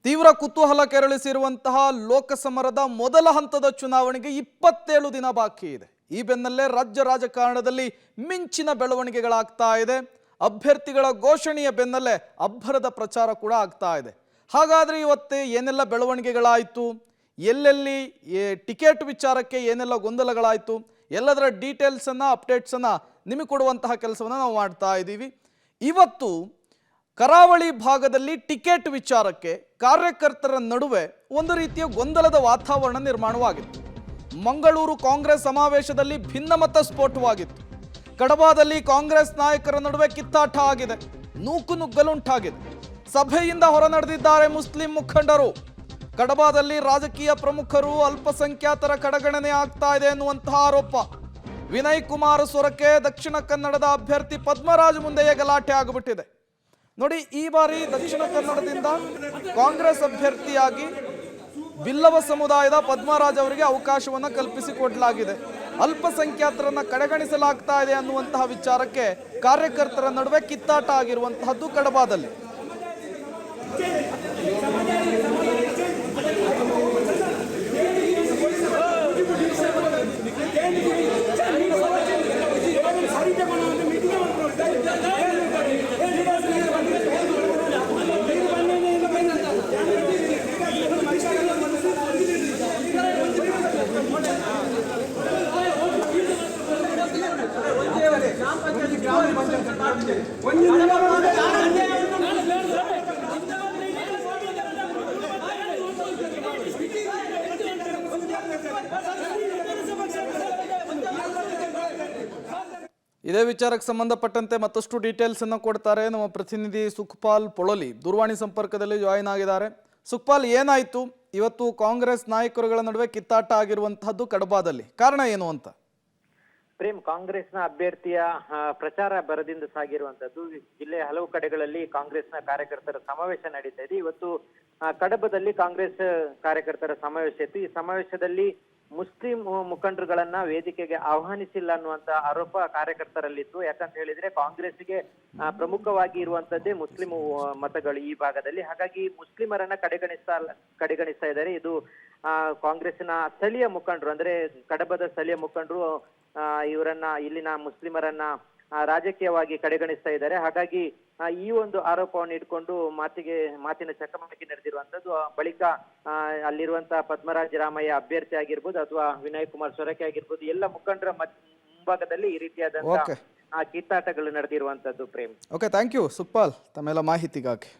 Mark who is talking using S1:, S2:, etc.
S1: ತೀವ್ರ ಕುತೂಹಲ ಕೆರಳಿಸಿರುವಂತಹ ಲೋಕಸಮರದ ಮೊದಲ ಹಂತದ ಚುನಾವಣೆಗೆ 27 ದಿನ ಬಾಕಿ ಇದೆ. ಈ ಬೆನ್ನಲ್ಲೇ ರಾಜ್ಯ ರಾಜಕಾರಣದಲ್ಲಿ ಮಿಂಚಿನ ಬೆಳವಣಿಗೆಗಳಾಗ್ತಾ ಇದೆ. ಅಭ್ಯರ್ಥಿಗಳ ಘೋಷಣೆಯ ಬೆನ್ನಲ್ಲೇ ಅಬ್ಬರದ ಪ್ರಚಾರ ಕೂಡ ಆಗ್ತಾ ಇದೆ. ಹಾಗಾದ್ರೆ ಇವತ್ತು ಏನೆಲ್ಲ ಬೆಳವಣಿಗೆಗಳಾಯಿತು, ಎಲ್ಲೆಲ್ಲಿ ಟಿಕೆಟ್ ವಿಚಾರಕ್ಕೆ ಏನೆಲ್ಲ ಗೊಂದಲಗಳಾಯಿತು, ಎಲ್ಲದರ ಡೀಟೇಲ್ಸ್ ಅನ್ನ ಅಪ್ಡೇಟ್ಸ್ ಅನ್ನ ನಿಮಗೆ ಕೊಡುವಂತಹ ಕೆಲಸವನ್ನ ನಾವು ಮಾಡ್ತಾ ಇದ್ದೀವಿ. ಇವತ್ತು ಕರಾವಳಿ ಭಾಗದಲ್ಲಿ ಟಿಕೆಟ್ ವಿಚಾರಕ್ಕೆ ಕಾರ್ಯಕರ್ತರ ನಡುವೆ ಒಂದು ರೀತಿಯ ಗೊಂದಲದ ವಾತಾವರಣ ನಿರ್ಮಾಣವಾಗಿತ್ತು. ಮಂಗಳೂರು ಕಾಂಗ್ರೆಸ್ ಸಮಾವೇಶದಲ್ಲಿ ಭಿನ್ನಮತ ಸ್ಫೋಟವಾಗಿತ್ತು. ಕಡಬಾದಲ್ಲಿ ಕಾಂಗ್ರೆಸ್ ನಾಯಕರ ನಡುವೆ ಕಿತ್ತಾಟ ಆಗಿದೆ, ನೂಕುನುಗ್ಗಲುಂಟಾಗಿದೆ. ಸಭೆಯಿಂದ ಹೊರ ನಡೆದಿದ್ದಾರೆ ಮುಸ್ಲಿಂ ಮುಖಂಡರು. ಕಡಬಾದಲ್ಲಿ ರಾಜಕೀಯ ಪ್ರಮುಖರು ಅಲ್ಪಸಂಖ್ಯಾತರ ಕಡೆಗಣನೆ ಆಗ್ತಾ ಇದೆ ಎನ್ನುವಂತಹ ಆರೋಪ. ವಿನಯ್ ಕುಮಾರ್ ಸೊರಕೆ ದಕ್ಷಿಣ ಕನ್ನಡದ ಅಭ್ಯರ್ಥಿ ಪದ್ಮರಾಜ್ ಮುಂದೆಯೇ ಗಲಾಟೆ ಆಗಿಬಿಟ್ಟಿದೆ. ನೋಡಿ, ಈ ಬಾರಿ ದಕ್ಷಿಣ ಕನ್ನಡದಿಂದ ಕಾಂಗ್ರೆಸ್ ಅಭ್ಯರ್ಥಿಯಾಗಿ ಬಿಲ್ಲವ ಸಮುದಾಯದ ಪದ್ಮರಾಜ್ ಅವರಿಗೆ ಅವಕಾಶವನ್ನು ಕಲ್ಪಿಸಿಕೊಡಲಾಗಿದೆ. ಅಲ್ಪಸಂಖ್ಯಾತರನ್ನ ಕಡೆಗಣಿಸಲಾಗ್ತಾ ಇದೆ ಅನ್ನುವಂತಹ ವಿಚಾರಕ್ಕೆ ಕಾರ್ಯಕರ್ತರ ನಡುವೆ ಕಿತ್ತಾಟ ಆಗಿರುವಂತಹದ್ದು ಕಡಬಾದಲ್ಲಿ. ಇದೇ ವಿಚಾರಕ್ಕೆ ಸಂಬಂಧಪಟ್ಟಂತೆ ಮತ್ತಷ್ಟು ಡೀಟೇಲ್ಸ್ ಅನ್ನು ಕೊಡ್ತಾರೆ ನಮ್ಮ ಪ್ರತಿನಿಧಿ ಸುಖಪಾಲ್ ಪೊಳಲಿ. ದೂರವಾಣಿ ಸಂಪರ್ಕದಲ್ಲಿ ಜಾಯಿನ್ ಆಗಿದ್ದಾರೆ. ಸುಖಪಾಲ್, ಏನಾಯ್ತು ಇವತ್ತು ಕಾಂಗ್ರೆಸ್ ನಾಯಕರುಗಳ ನಡುವೆ ಕಿತ್ತಾಟ ಆಗಿರುವಂತಹದ್ದು ಕಡಬಾದಲ್ಲಿ, ಕಾರಣ ಏನು ಅಂತ?
S2: ಪ್ರೇಮ್, ಕಾಂಗ್ರೆಸ್ನ ಅಭ್ಯರ್ಥಿಯ ಪ್ರಚಾರ ಬರದಿಂದ ಸಾಗಿರುವಂತದ್ದು. ಜಿಲ್ಲೆಯ ಹಲವು ಕಡೆಗಳಲ್ಲಿ ಕಾಂಗ್ರೆಸ್ನ ಕಾರ್ಯಕರ್ತರ ಸಮಾವೇಶ ನಡೀತಾ ಇದೆ. ಇವತ್ತು ಕಡಬದಲ್ಲಿ ಕಾಂಗ್ರೆಸ್ ಕಾರ್ಯಕರ್ತರ ಸಮಾವೇಶ ಇತ್ತು. ಈ ಸಮಾವೇಶದಲ್ಲಿ ಮುಸ್ಲಿಂ ಮುಖಂಡರುಗಳನ್ನ ವೇದಿಕೆಗೆ ಆಹ್ವಾನಿಸಿಲ್ಲ ಅನ್ನುವಂತ ಆರೋಪ ಕಾರ್ಯಕರ್ತರಲ್ಲಿತ್ತು. ಯಾಕಂತ ಹೇಳಿದ್ರೆ ಕಾಂಗ್ರೆಸ್ಗೆ ಪ್ರಮುಖವಾಗಿ ಇರುವಂತದ್ದೇ ಮುಸ್ಲಿಂ ಮತಗಳು ಈ ಭಾಗದಲ್ಲಿ. ಹಾಗಾಗಿ ಮುಸ್ಲಿಮರನ್ನ ಕಡೆಗಣಿಸ್ತಾ ಇದ್ದಾರೆ. ಇದು ಕಾಂಗ್ರೆಸ್ಸಿನ ಸ್ಥಳೀಯ ಮುಖಂಡರು, ಅಂದ್ರೆ ಕಡಬದ ಸ್ಥಳೀಯ ಮುಖಂಡರು ಇವರನ್ನ, ಇಲ್ಲಿನ ಮುಸ್ಲಿಮರನ್ನ ರಾಜಕೀಯವಾಗಿ ಕಡೆಗಣಿಸ್ತಾ ಇದ್ದಾರೆ. ಹಾಗಾಗಿ ಈ ಒಂದು ಆರೋಪವನ್ನು ಇಟ್ಕೊಂಡು ಮಾತಿನ ಚಕಮಕಿ ನಡೆದಿರುವಂತದ್ದು. ಬಳಿಕ ಅಲ್ಲಿರುವಂತಹ ಪದ್ಮರಾಜ ರಾಮಯ್ಯ ಅಭ್ಯರ್ಥಿ ಆಗಿರ್ಬೋದು ಅಥವಾ ವಿನಯ್ ಕುಮಾರ್ ಸೊರಕೆ ಆಗಿರ್ಬೋದು, ಎಲ್ಲ ಮುಖಂಡರ ಮುಂಭಾಗದಲ್ಲಿ ಈ ರೀತಿಯಾದಂತಹ ಕಿತ್ತಾಟಗಳು ನಡೆದಿರುವಂತದ್ದು. Prem,
S1: okay, thank you Sukhpal ತಮ್ಮೆಲ್ಲ ಮಾಹಿತಿಗಾಗಿ.